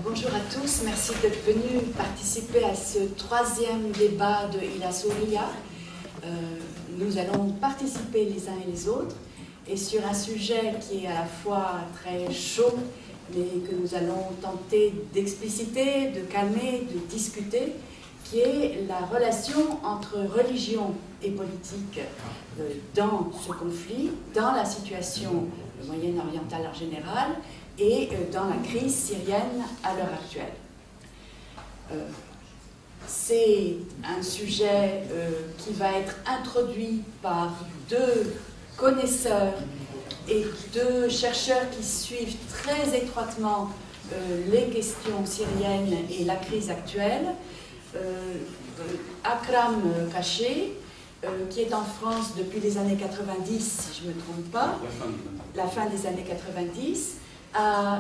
Bonjour à tous, merci d'être venus participer à ce troisième débat de Ila Soria. Nous allons participer les uns et les autres et sur un sujet qui est à la fois très chaud mais que nous allons tenter d'expliciter, de calmer, de discuter, qui est la relation entre religion et politique dans ce conflit, dans la situation moyenne-orientale en général et dans la crise syrienne à l'heure actuelle. C'est un sujet qui va être introduit par deux connaisseurs et deux chercheurs qui suivent très étroitement les questions syriennes et la crise actuelle. Akram Kaché, qui est en France depuis les années 90, si je ne me trompe pas, la fin des années 90,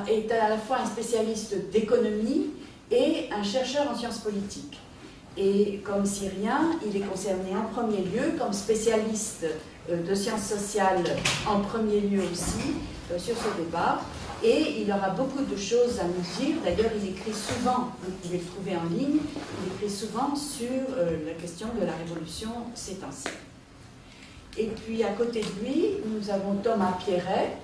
est à la fois un spécialiste d'économie et un chercheur en sciences politiques. Et comme Syrien, il est concerné en premier lieu, comme spécialiste de sciences sociales en premier lieu aussi, sur ce débat. Et il aura beaucoup de choses à nous dire. D'ailleurs, il écrit souvent, vous pouvez le trouver en ligne, il écrit souvent sur la question de la révolution ces temps-ci. Et puis, à côté de lui, nous avons Thomas Pierret,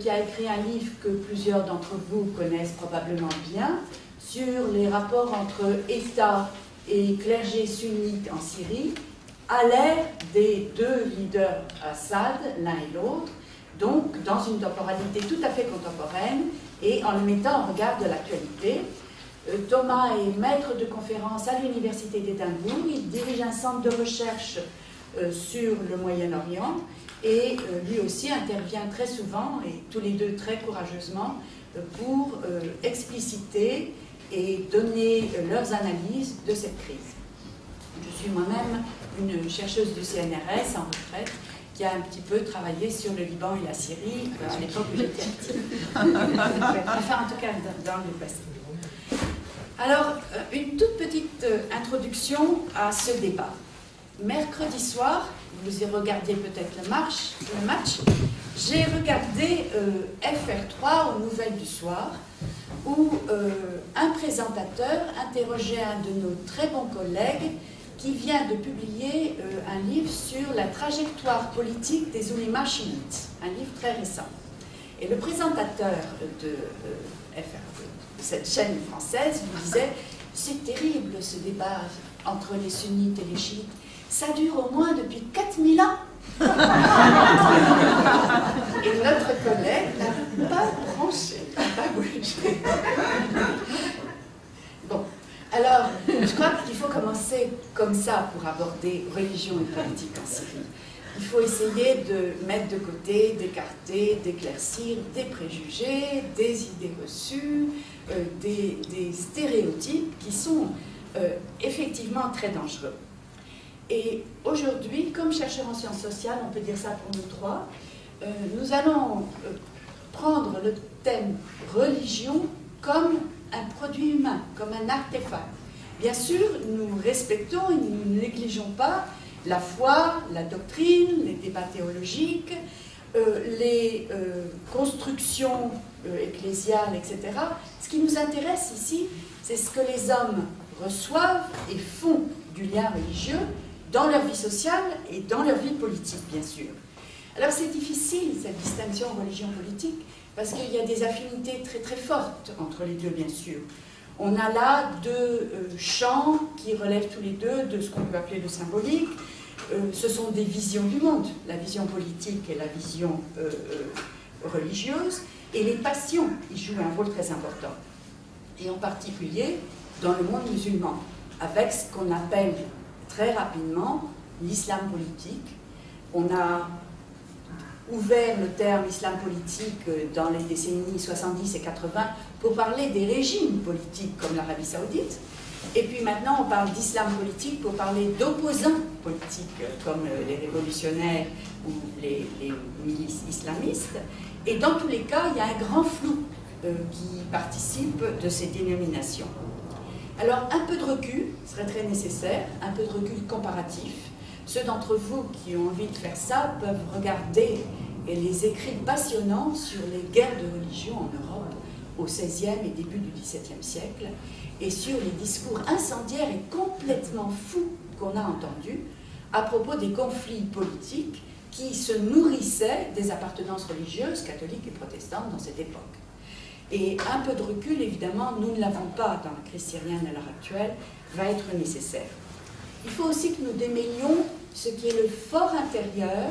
qui a écrit un livre que plusieurs d'entre vous connaissent probablement bien, sur les rapports entre État et clergé sunnite en Syrie, à l'ère des deux leaders Assad, l'un et l'autre, donc dans une temporalité tout à fait contemporaine et en le mettant en regard de l'actualité. Thomas est maître de conférence à l'Université d'Édimbourg, il dirige un centre de recherche sur le Moyen-Orient et lui aussi intervient très souvent, et tous les deux très courageusement, pour expliciter et donner leurs analyses de cette crise. Je suis moi-même une chercheuse du CNRS en retraite qui a un petit peu travaillé sur le Liban et la Syrie à l'époque où j'étais active. Enfin, en tout cas, dans le passé. Alors, une toute petite introduction à ce débat. Mercredi soir, vous y regardiez peut-être le match, j'ai regardé FR3 aux nouvelles du soir, où un présentateur interrogeait un de nos très bons collègues qui vient de publier un livre sur la trajectoire politique des oulémas chiites, un livre très récent. Et le présentateur de cette chaîne française lui disait « C'est terrible ce débat entre les sunnites et les chiites, ça dure au moins depuis 4000 ans !» Et notre collègue n'a pas tranché, n'a pas bougé. Bon. Alors, je crois qu'il faut commencer comme ça pour aborder religion et politique en Syrie. Il faut essayer de mettre de côté, d'écarter, d'éclaircir des préjugés, des idées reçues, des stéréotypes qui sont effectivement très dangereux. Et aujourd'hui, comme chercheurs en sciences sociales, on peut dire ça pour nous trois, nous allons prendre le thème religion comme un produit humain, comme un artefact. Bien sûr, nous respectons et nous ne négligeons pas la foi, la doctrine, les débats théologiques, les constructions ecclésiales, etc. Ce qui nous intéresse ici, c'est ce que les hommes reçoivent et font du lien religieux dans leur vie sociale et dans leur vie politique, bien sûr. Alors c'est difficile, cette distinction religion-politique, parce qu'il y a des affinités très très fortes entre les deux, bien sûr. On a là deux champs qui relèvent tous les deux de ce qu'on peut appeler le symbolique. Ce sont des visions du monde, la vision politique et la vision religieuse, et les passions y jouent un rôle très important. Et en particulier dans le monde musulman, avec ce qu'on appelle très rapidement l'islam politique. On a ouvert le terme islam politique dans les décennies 70 et 80 pour parler des régimes politiques comme l'Arabie Saoudite. Et puis maintenant, on parle d'islam politique pour parler d'opposants politiques comme les révolutionnaires ou les milices islamistes. Et dans tous les cas, il y a un grand flou qui participe de ces dénominations. Alors, un peu de recul serait très nécessaire, un peu de recul comparatif. Ceux d'entre vous qui ont envie de faire ça peuvent regarder les écrits passionnants sur les guerres de religion en Europe au XVIe et début du XVIIe siècle, et sur les discours incendiaires et complètement fous qu'on a entendus à propos des conflits politiques qui se nourrissaient des appartenances religieuses, catholiques et protestantes dans cette époque. Et un peu de recul, évidemment, nous ne l'avons pas dans la crise syrienne à l'heure actuelle, va être nécessaire. Il faut aussi que nous démêlions ce qui est le fort intérieur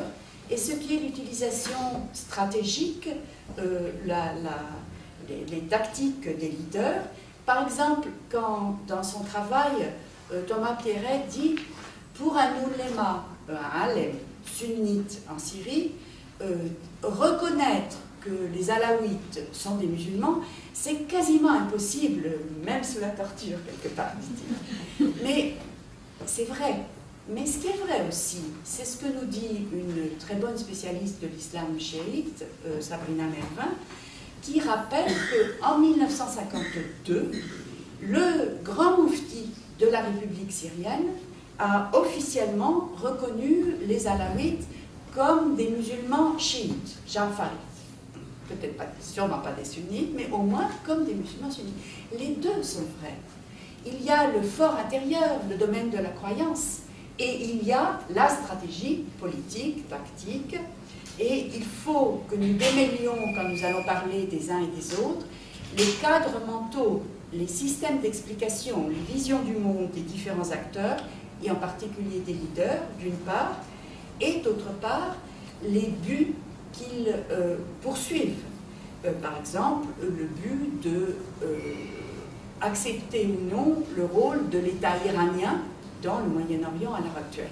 et ce qui est l'utilisation stratégique, les tactiques des leaders. Par exemple, quand dans son travail, Thomas Pierret dit « Pour un ouléma, un alem sunnite en Syrie, reconnaître que les alaouites sont des musulmans, c'est quasiment impossible, même sous la torture quelque part, dit-il. » Mais c'est vrai. Mais ce qui est vrai aussi, c'est ce que nous dit une très bonne spécialiste de l'islam chiite, Sabrina Mervin, qui rappelle qu'en 1952, le grand moufti de la République syrienne a officiellement reconnu les alaouites comme des musulmans chiites, jafarites. Peut-être pas, sûrement pas des sunnites, mais au moins comme des musulmans sunnites. Les deux sont vrais. Il y a le fort intérieur, le domaine de la croyance, et il y a la stratégie politique, tactique, et il faut que nous démêlions, quand nous allons parler des uns et des autres, les cadres mentaux, les systèmes d'explication, les visions du monde des différents acteurs, et en particulier des leaders, d'une part, et d'autre part, les buts qu'ils poursuivent. Par exemple, le but de accepter ou non le rôle de l'État iranien dans le Moyen-Orient à l'heure actuelle.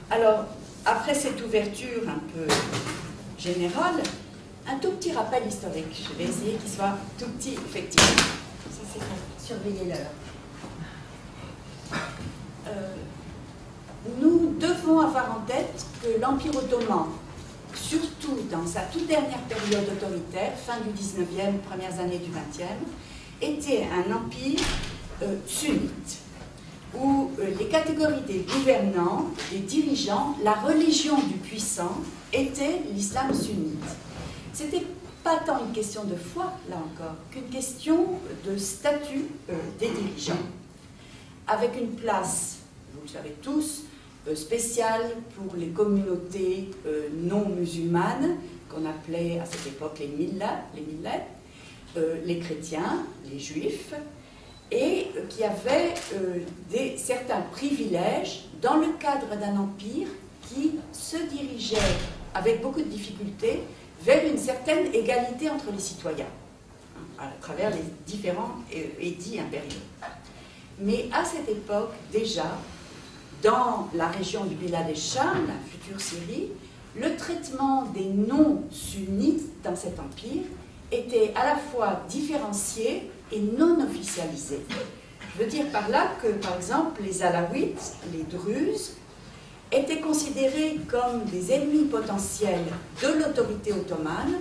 Alors, après cette ouverture un peu générale, un tout petit rappel historique. Je vais essayer qu'il soit tout petit, effectivement. Ça, c'est pour surveiller l'heure. Nous devons avoir en tête que l'Empire ottoman, surtout dans sa toute dernière période autoritaire, fin du 19e, premières années du 20e, était un empire sunnite, où les catégories des gouvernants, des dirigeants, la religion du puissant était l'islam sunnite. C'était pas tant une question de foi, là encore, qu'une question de statut des dirigeants, avec une place, vous le savez tous, spéciale pour les communautés non musulmanes, qu'on appelait à cette époque les millets, les chrétiens, les juifs, et qui avaient certains privilèges dans le cadre d'un empire qui se dirigeait avec beaucoup de difficultés vers une certaine égalité entre les citoyens, à travers les différents édits impériaux. Mais à cette époque, déjà, dans la région du Bilad el-Sham, la future Syrie, le traitement des non-sunnites dans cet empire était à la fois différencié et non officialisé. Je veux dire par là que, par exemple, les alaouites, les druzes, étaient considérés comme des ennemis potentiels de l'autorité ottomane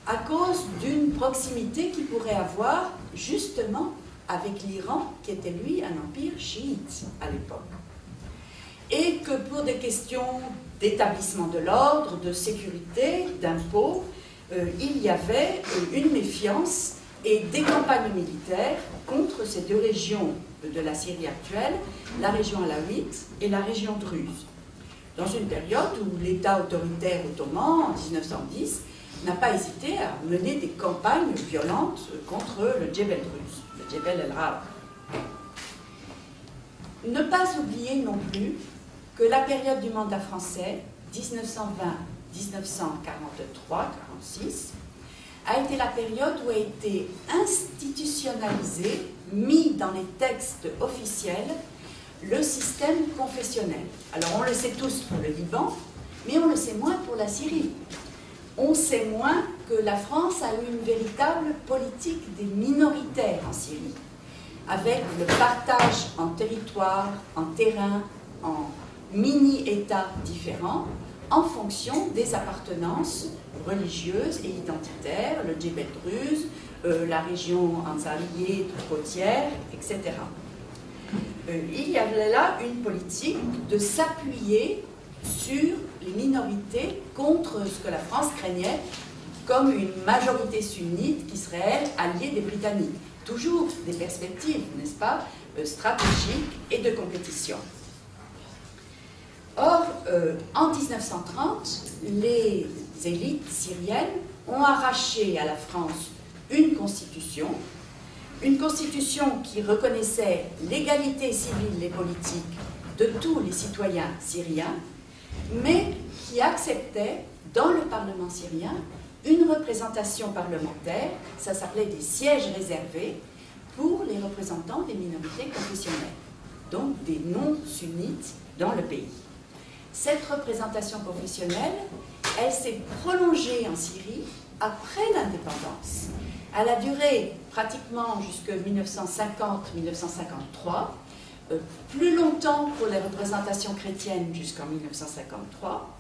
à cause d'une proximité qu'ils pourraient avoir justement avec l'Iran, qui était lui un empire chiite à l'époque. Et que pour des questions d'établissement de l'ordre, de sécurité, d'impôts, il y avait une méfiance et des campagnes militaires contre ces deux régions de la Syrie actuelle, la région alaouite et la région druze. Dans une période où l'État autoritaire ottoman, en 1910, n'a pas hésité à mener des campagnes violentes contre le Djebel druze, le Djebel el-Rab. Ne pas oublier non plus que la période du mandat français, 1920-1943-46, a été la période où a été institutionnalisé, mis dans les textes officiels, le système confessionnel. Alors on le sait tous pour le Liban, mais on le sait moins pour la Syrie. On sait moins que la France a eu une véritable politique des minoritaires en Syrie, avec le partage en territoire, en terrain, en mini-États différents, en fonction des appartenances religieuses et identitaires, le Djebel druze, la région ansariyée côtière, etc. Il y avait là une politique de s'appuyer sur les minorités contre ce que la France craignait, comme une majorité sunnite qui serait, elle, alliée des Britanniques. Toujours des perspectives, n'est-ce pas, stratégiques et de compétition. Or, en 1930, les élites syriennes ont arraché à la France une constitution qui reconnaissait l'égalité civile et politique de tous les citoyens syriens, mais qui acceptait, dans le Parlement syrien, une représentation parlementaire, ça s'appelait des sièges réservés, pour les représentants des minorités confessionnelles, donc des non-sunnites dans le pays. Cette représentation confessionnelle, elle s'est prolongée en Syrie après l'indépendance. Elle a duré pratiquement jusqu'en 1950-1953, plus longtemps pour les représentations chrétiennes jusqu'en 1953,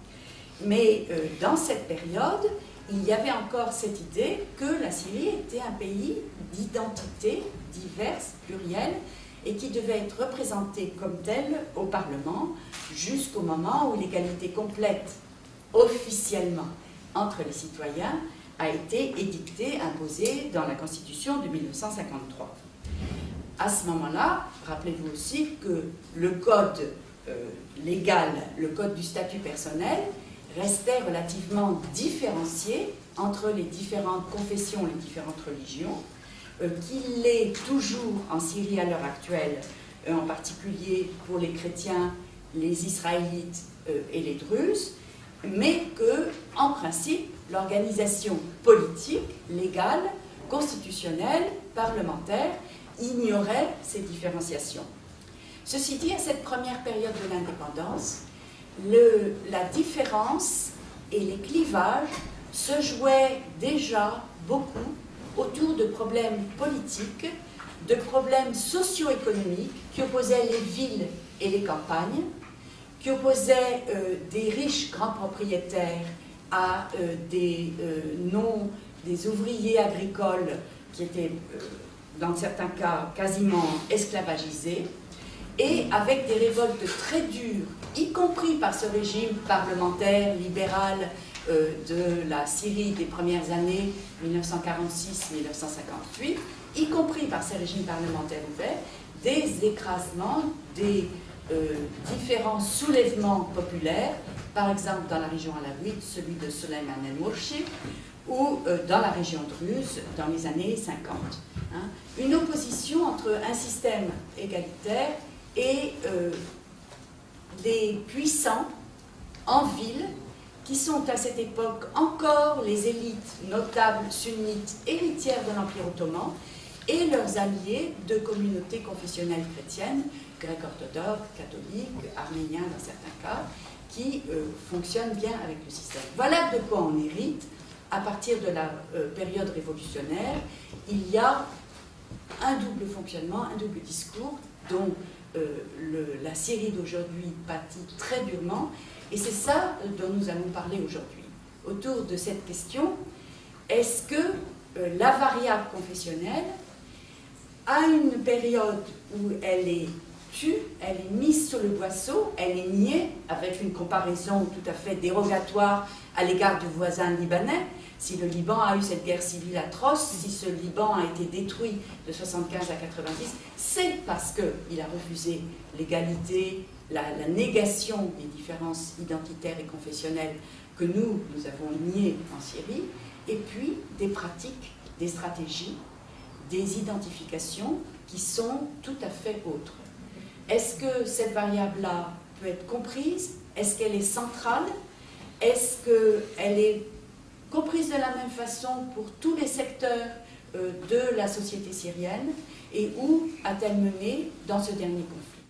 mais dans cette période, il y avait encore cette idée que la Syrie était un pays d'identités diverses, plurielles, et qui devait être représenté comme tel au Parlement jusqu'au moment où l'égalité complète, officiellement, entre les citoyens, a été édictée, imposée dans la Constitution de 1953. À ce moment-là, rappelez-vous aussi que le code légal, le code du statut personnel, restait relativement différencié entre les différentes confessions, les différentes religions, qu'il l'est toujours en Syrie à l'heure actuelle, en particulier pour les chrétiens, les israélites et les druzes, mais que, en principe, l'organisation politique, légale, constitutionnelle, parlementaire, ignorait ces différenciations. Ceci dit, à cette première période de l'indépendance, la différence et les clivages se jouaient déjà beaucoup autour de problèmes politiques, de problèmes socio-économiques qui opposaient les villes et les campagnes, qui opposaient des riches grands propriétaires à des ouvriers agricoles qui étaient, dans certains cas, quasiment esclavagisés, et avec des révoltes très dures, y compris par ce régime parlementaire, libéral de la Syrie des premières années 1946-1958, y compris par ces régimes parlementaires ouverts, des écrasements, des différents soulèvements populaires, par exemple dans la région alawite, celui de Suleiman el-Mourchid, ou dans la région druze dans les années 50. Hein. Une opposition entre un système égalitaire et les puissants en ville, qui sont à cette époque encore les élites notables sunnites héritières de l'Empire ottoman, et leurs alliés de communautés confessionnelles chrétiennes, grecs-orthodoxes, catholiques, arméniens dans certains cas, qui fonctionnent bien avec le système. Voilà de quoi on hérite. À partir de la période révolutionnaire, il y a un double fonctionnement, un double discours, dont la Syrie d'aujourd'hui pâtit très durement, et c'est ça dont nous allons parler aujourd'hui. Autour de cette question, est-ce que la variable confessionnelle a une période où elle est tue, elle est mise sur le boisseau, elle est niée, avec une comparaison tout à fait dérogatoire à l'égard du voisin libanais. Si le Liban a eu cette guerre civile atroce, si ce Liban a été détruit de 75 à 90, c'est parce qu'il a refusé l'égalité, la négation des différences identitaires et confessionnelles que nous avons niées en Syrie, et puis des pratiques, des stratégies, des identifications qui sont tout à fait autres. Est-ce que cette variable-là peut être comprise? Est-ce qu'elle est centrale? Est-ce qu'elle est comprise de la même façon pour tous les secteurs de la société syrienne? Et où a-t-elle mené dans ce dernier conflit?